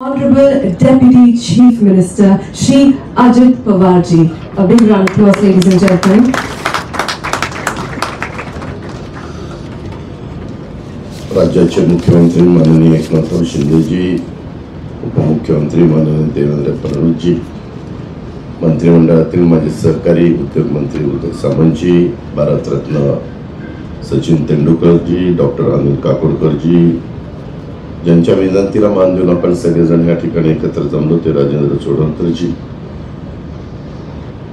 Honorable Deputy Chief Minister Shri Ajit Pawar ji. A big round of applause, ladies and gentlemen. राज्याचे मुख्यमंत्री माननीय एकनाथ शिंदे जी, उपमुख्यमंत्री माननीय देवेंद्र फडणवीस जी, मंत्रिमंडळातील माझे सहकारी उद्योग मंत्री उदय सामंत जी, भारतरत्न सचिन तेंडुलकर जी, डॉक्टर अनिल काकोडकर जी, ज्यांच्या विनंतीला मान देऊन आपण सगळेजण या ठिकाणी एकत्र जमलो ते राजेंद्र चोडणकर जी,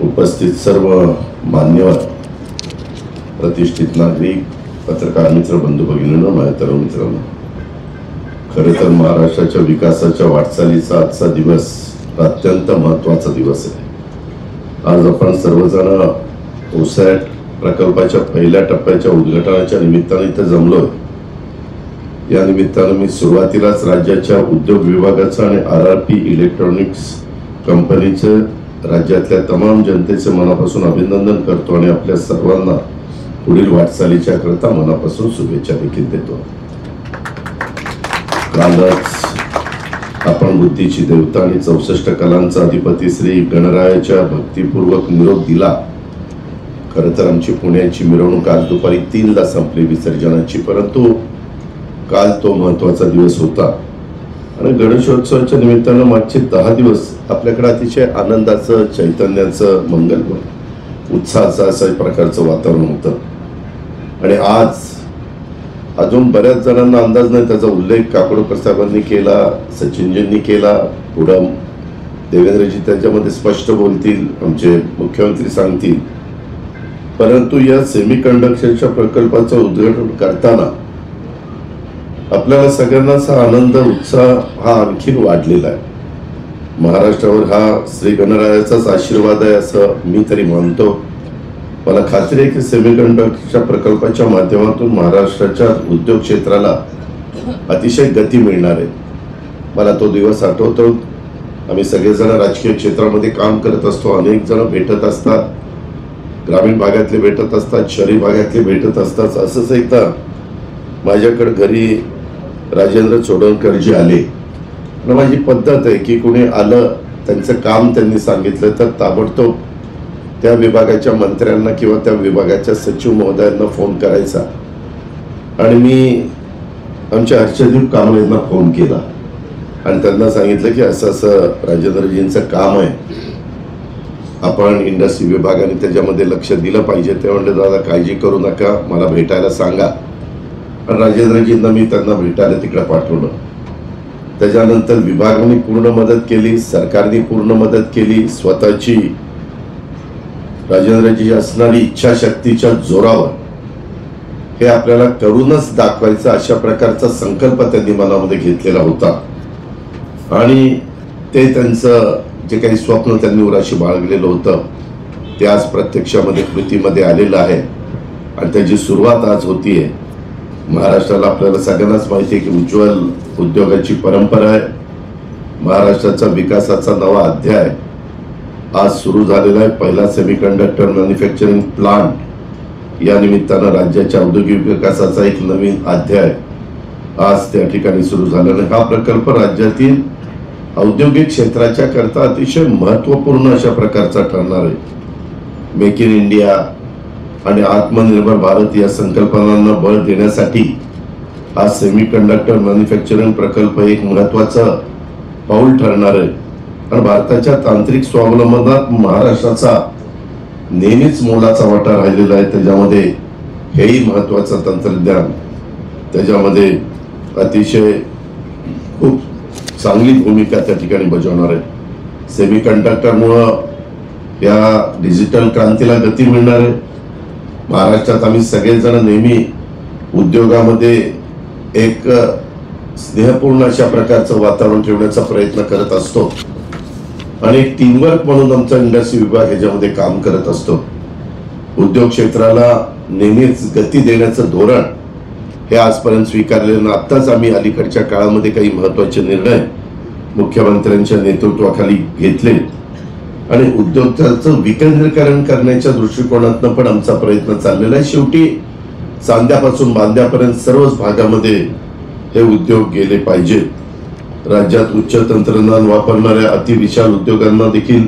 उपस्थित सर्व मान्यवर, प्रतिष्ठित नागरिक, पत्रकार मित्र, बंधू भगिनींनो, माझ्या तरुण मित्रांनो, खरे तर महाराष्ट्राच्या विकासाच्या वाटचालीचा आजचा दिवस अत्यंत महत्त्वाचा दिवस आहे। आज आपण सर्वजण ओसॅट प्रकल्पाच्या पहिल्या टप्प्याच्या उद्घाटनाच्या निमित्ताने इथे जमलो। या निमित्ताने मी सुरुवातीलाच राज्याच्या उद्योग विभागाचा आणि आरआरपी इलेक्ट्रॉनिक्स कंपनीचे राज्यातल्या तमाम जनतेचे मनापासून अभिनंदन करतो आणि आपल्या सर्वांना पुढील वाटचालीच्या करता मनापासून शुभेच्छा देखील देतो। कालच आपण बुद्धीची देवता आणि 64 कलांचा अधिपती श्री गणरायाच्या भक्तिपूर्वक निरोप दिला। खरं तर आमची पुण्याची मिरवणूक आज दुपारी 3 ला संपली विसर्जनाची, परंतु काल तो महत्त्वाचा दिवस होता आणि गणेशोत्सवाच्या निमित्तानं मागचे 10 दिवस आपल्याकडे अतिशय आनंदाचं, चैतन्याचं, मंगलमय, उत्साहाचं असं प्रकारचं वातावरण होतं। आणि आज अजून बऱ्याच जणांना अंदाज नाही, त्याचा उल्लेख काकोडकर साहेबांनी केला, सचिनजींनी केला, पुढं देवेंद्रजी त्याच्यामध्ये स्पष्ट बोलतील, आमचे मुख्यमंत्री सांगतील। परंतु या सेमीकंडक्टरच्या प्रकल्पाचं उद्घाटन करताना आपल्याला सगळ्यांना असा आनंद, उत्साह हा आणखीन वाढलेला आहे। महाराष्ट्रावर हा श्री गणरायाचाच आशीर्वाद आहे असं मी तरी मानतो। मला खात्री आहे की सेमीकंडक्टरच्या प्रकल्पाच्या माध्यमातून महाराष्ट्राच्या उद्योग क्षेत्राला अतिशय गती मिळणार आहे। मला तो दिवस आठवतो, आम्ही सगळेजण राजकीय क्षेत्रामध्ये काम करत असतो, अनेक जण भेटत असतात, ग्रामीण भागातले भेटत असतात, शहरी भागातले भेटत असतात। असंच एकदा माझ्याकडे घरी राजेंद्र चोडणकरजी आले आणि माझी पद्धत आहे की कोणी आलं, त्यांचं काम त्यांनी सांगितलं तर ताबडतोब त्या विभागाच्या मंत्र्यांना किंवा त्या विभागाच्या सचिव महोदयांना फोन करायचा। आणि मी आमच्या हर्षदीप कांबळेंना फोन केला आणि त्यांना सांगितलं की असं असं राजेंद्रजींचं काम आहे, आपण इंडस्ट्री विभागाने त्याच्यामध्ये लक्ष दिलं पाहिजे। ते म्हणले दादा काळजी करू नका, मला भेटायला सांगा। आणि राजेंद्रजींना मी त्यांना भेटायला तिकडे पाठवलं। त्याच्यानंतर विभागाने पूर्ण मदत केली, सरकारने पूर्ण मदत केली, स्वतःची राजेंद्रजी असणारी इच्छाशक्तीच्या जोरावर हे आपल्याला करूनच दाखवायचं अशा प्रकारचा संकल्प त्यांनी मनामध्ये घेतलेला होता। आणि ते त्यांचं जे काही स्वप्न त्यांनी उराशी बाळगलेलं होतं ते आज प्रत्यक्षामध्ये कृतीमध्ये आलेलं आहे आणि त्याची सुरुवात आज होतीये। महाराष्ट्राला आपल्याला सगळ्यांनाच माहिती आहे की उज्ज्वल उद्योगाची परंपरा आहे। महाराष्ट्राचा विकासाचा नवा अध्याय आज सुरू झालेला आहे। पहिला सेमीकंडक्टर मॅन्युफॅक्चरिंग प्लांट या निमित्तानं राज्याच्या औद्योगिक विकासाचा एक नवीन अध्याय आज त्या ठिकाणी सुरू झालेला आहे। हा प्रकल्प राज्यातील औद्योगिक क्षेत्राच्या करता अतिशय महत्त्वपूर्ण अशा प्रकारचा ठरणार आहे। मेक इन इंडिया आणि आत्मनिर्भर भारत या संकल्पनांना बळ देण्यासाठी हा सेमीकंडक्टर मॅन्युफॅक्चरिंग प्रकल्प एक महत्त्वाचं पाऊल ठरणार आहे। आणि भारताच्या तांत्रिक स्वावलंबनात महाराष्ट्राचा नेहमीच मोलाचा वाटा राहिलेला आहे। त्याच्यामध्ये हेही महत्त्वाचं तंत्रज्ञान त्याच्यामध्ये अतिशय खूप चांगली भूमिका त्या ठिकाणी बजावणार आहे। सेमीकंडक्टरमुळं या डिजिटल क्रांतीला गती मिळणार आहे। महाराष्ट्रात आम्ही सगळेजण नेहमी उद्योगामध्ये एक स्नेहपूर्ण अशा प्रकारचं वातावरण ठेवण्याचा प्रयत्न करत असतो आणि एक टीमवर्क म्हणून आमचा इंडस्ट्री विभाग ह्याच्यामध्ये काम करत असतो। उद्योग क्षेत्राला नेहमीच गती देण्याचं धोरण हे आजपर्यंत स्वीकारलेलं। आत्ताच आम्ही अलीकडच्या काळामध्ये काही महत्त्वाचे निर्णय मुख्यमंत्र्यांच्या नेतृत्वाखाली घेतले आणि उद्योगाचं विकेंद्रीकरण करण्याच्या दृष्टिकोनातून पण आमचा प्रयत्न चाललेला आहे। शेवटी सांध्यापासून बांध्यापर्यंत सर्वच भागामध्ये हे उद्योग गेले पाहिजेत। राज्यात उच्च तंत्रज्ञान वापरणाऱ्या अतिविशाल उद्योगांना देखील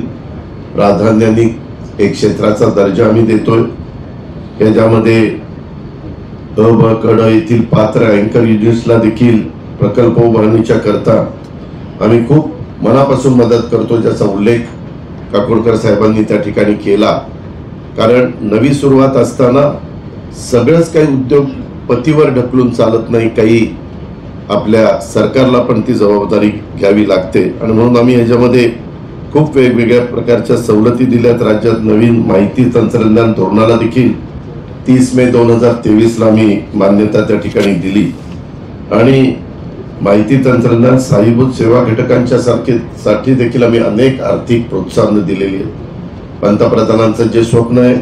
प्राधान्याने एक क्षेत्राचा दर्जा आम्ही देतोय. याच्यामध्ये अ ब क ड येथील पात्र अँकर युनिट्सला देखील प्रकल्प उभारणीच्या करता आम्ही खूप मनापासून मदत करतो, ज्याचा उल्लेख काकोडकर साहेबांनी त्या ठिकाणी केला. कारण नवी सुरुवात असताना सगळंच काही उद्योगपतीवर ढकलून चालत नाही, काही आपल्या सरकारला पण ती जबाबदारी घ्यावी लागते. आणि म्हणून आम्ही याच्यामध्ये खूप वेगवेगळ्या प्रकारच्या सवलती दिल्यात. राज्यात नवीन माहिती तंत्रज्ञान धोरणाला देखील 30 मे 2023ला आम्ही मान्यता त्या ठिकाणी दिली. आणि माहिती तंत्रज्ञान साहिभूत सेवा घटकांच्या साठी देखील आम्ही अनेक आर्थिक प्रोत्साहन दिलेली आहेत. पंतप्रधानांचं जे स्वप्न आहे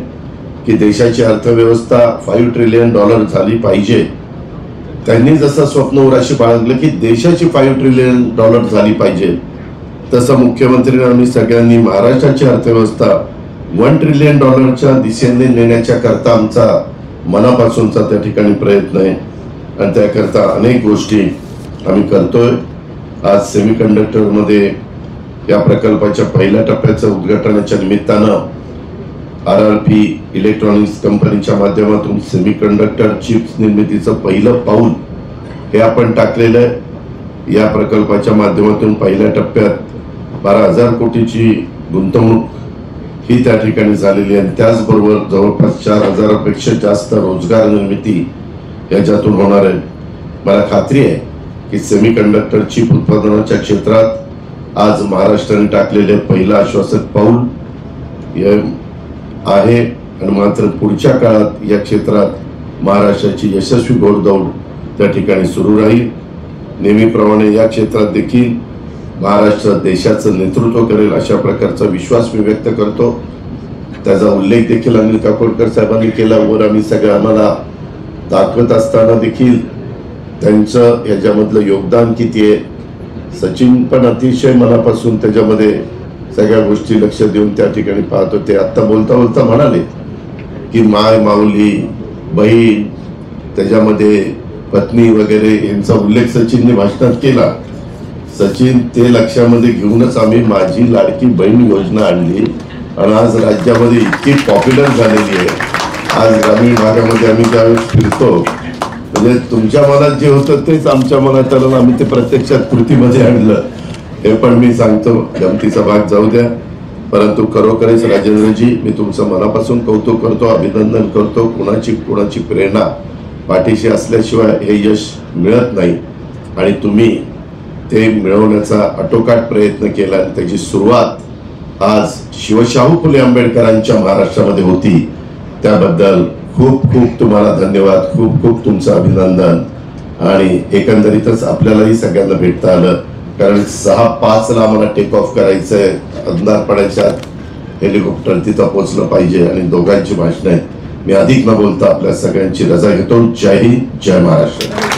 की देशाची अर्थव्यवस्था $5 ट्रिलियन झाली पाहिजे, त्यांनी जसं स्वप्न उराशी बाळगलं की देशाची $5 ट्रिलियन झाली पाहिजे, तसं मुख्यमंत्री आम्ही सगळ्यांनी महाराष्ट्राची अर्थव्यवस्था $1 ट्रिलियन दिशेने नेण्याच्या करता आमचा मनापासूनचा त्या ठिकाणी प्रयत्न आहे. आणि त्याकरता अनेक गोष्टी आम्ही करतोय. आज सेमीकंडक्टर मध्ये या प्रकल्पाच्या पहिल्या टप्प्याचं उद्घाटनाच्या निमित्तानं RRP इलेक्ट्रॉनिक्स कंपनीच्या माध्यमातून सेमीकंडक्टर चिप्स निर्मितीचं पहिलं पाऊल हे आपण टाकलेलं आहे. या प्रकल्पाच्या माध्यमातून पहिल्या टप्प्यात 12,000 कोटीची गुंतवणूक ही त्या ठिकाणी झालेली आहे. त्याचबरोबर जवळपास 4,000पेक्षा जास्त रोजगार निर्मिती याच्यातून होणार आहे. मला खात्री आहे की सेमीकंडक्टर चिप उत्पादनाच्या क्षेत्रात आज महाराष्ट्राने टाकलेले पहिलं आश्वासक पाऊल आहे. आणि मात्र पुढच्या काळात या क्षेत्रात महाराष्ट्राची यशस्वी घोडदौड त्या ठिकाणी सुरू राहील. नेहमीप्रमाणे या क्षेत्रात देखील महाराष्ट्र देशाचं नेतृत्व करेल अशा प्रकारचा विश्वास मी व्यक्त करतो. त्याचा उल्लेख देखील अनिल काकोडकर साहेबांनी केला. वर आम्ही सगळं आम्हाला दाखवत असताना देखील त्यांचं याच्यामधलं योगदान किती आहे. सचिन पण अतिशय मनापासून त्याच्यामध्ये सगळ्या गोष्टी लक्ष देऊन त्या ठिकाणी पाहत होते. आता बोलता बोलता म्हणाले की माय, माऊली, बहीण, त्याच्यामध्ये पत्नी वगैरे यांचा उल्लेख सचिनने भाषणात केला. सचिन ते लक्षामध्ये घेऊनच आम्ही माझी लाडकी बहीण योजना आणली आणि आज राज्यामध्ये इतकी पॉप्युलर झालेली आहे. आज ग्रामीण भागामध्ये आम्ही ज्यावेळेस फिरतो म्हणजे तुमच्या मनात जे होतं तेच आमच्या मनात आलं, आम्ही ते प्रत्यक्षात कृतीमध्ये आणलं. हे पण मी सांगतो, गमतीचा भाग जाऊ द्या. परंतु खरोखरच राजेंद्रजी, मी तुमचं मनापासून कौतुक करतो, अभिनंदन करतो. कुणाची प्रेरणा पाठीशी असल्याशिवाय हे यश मिळत नाही आणि तुम्ही ते मिळवण्याचा आटोकाट प्रयत्न केला. त्याची सुरुवात आज शिवशाहू फुले आंबेडकरांच्या महाराष्ट्रामध्ये होती. त्याबद्दल खूप खूप तुम्हाला धन्यवाद, खूप खूप तुमचं अभिनंदन. आणि एकंदरीतच आपल्यालाही सगळ्यांना भेटता आलं, कारण 6:05ला मला टेक ऑफ करायचंय. अंधारपणाच्या हेलिकॉप्टर तिथं पोहोचलं पाहिजे आणि दोघांची भाषणं आहेत. मी अधिक न बोलता आपल्या सगळ्यांची रजा घेतो. जय हिंद, जय महाराष्ट्र.